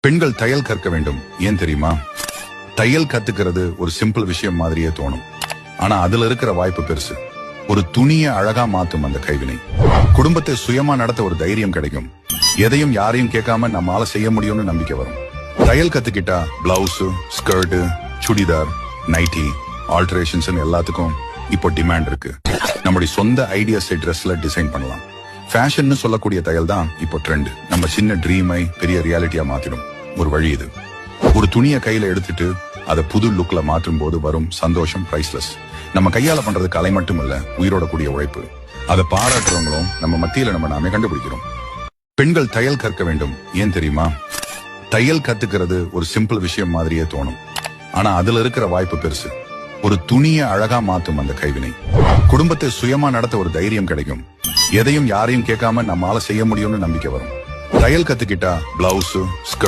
பெண்கள் தையல் கற்க வேண்டும். ஏன் தெரியுமா? தையல் கத்துக்கிறது ஒரு சிம்பிள் விஷயம் மாதிரியே தோணும். ஆனா அதுல இருக்கிற வாய்ப்பு பெருசு. ஒரு துணியை அழகா மாத்தும் அந்த கைவினை. குடும்பத்தை சுயமா நடத்த ஒரு தைரியம் கிடைக்கும். எதையும் யாரையும் கேட்காம நம்மால செய்ய முடியும்னு நம்பிக்கை வரும். தையல் கத்துக்கிட்டா பிளவுஸ், ஸ்கர்ட், சுடிதார், நைட்டி, ஆல்டரேஷன்ஸ் எல்லாத்துக்கும் இப்போ டிமாண்ட் இருக்கு. நம்முடைய சொந்த ஐடியாஸை ட்ரெஸ்ல டிசைன் பண்ணலாம். ஃபேஷன் சொல்லக்கூடிய தையல் தான் இப்போ ட்ரெண்ட். நம்ம சின்ன ட்ரீமை பெரிய ரியாலிட்டியா மாத்திடும் ஒரு வழி இது. ஒரு துணியை கையில எடுத்துட்டு அதை புது லுக்ல மாற்றும் போது வரும் சந்தோஷம் பிரைஸ்லெஸ். நம்ம கையால பண்றது கலை மட்டும் இல்ல, உயிரோட கூடிய உழைப்பு. அதை பாராட்டுறவங்களும் நம்ம மத்தியில நம்ம நாமே கண்டுபிடிக்கிறோம். பெண்கள் தையல் கற்க வேண்டும். ஏன் தெரியுமா? தையல் கத்துக்கிறது ஒரு சிம்பிள் விஷயம் மாதிரியே தோணும். ஆனா அதுல இருக்கிற வாய்ப்பு பெருசு. ஒரு துணியை அழகா மாத்தும் அந்த கைவினை. குடும்பத்தை சுயமா நடத்த ஒரு தைரியம் கிடைக்கும். எதையும் யாரையும் கேட்காம நம்மால செய்ய முடியும்னு நம்பிக்கை வரும். தையல் கத்துக்கிட்டா பிளவுஸ், ஸ்கர்ட்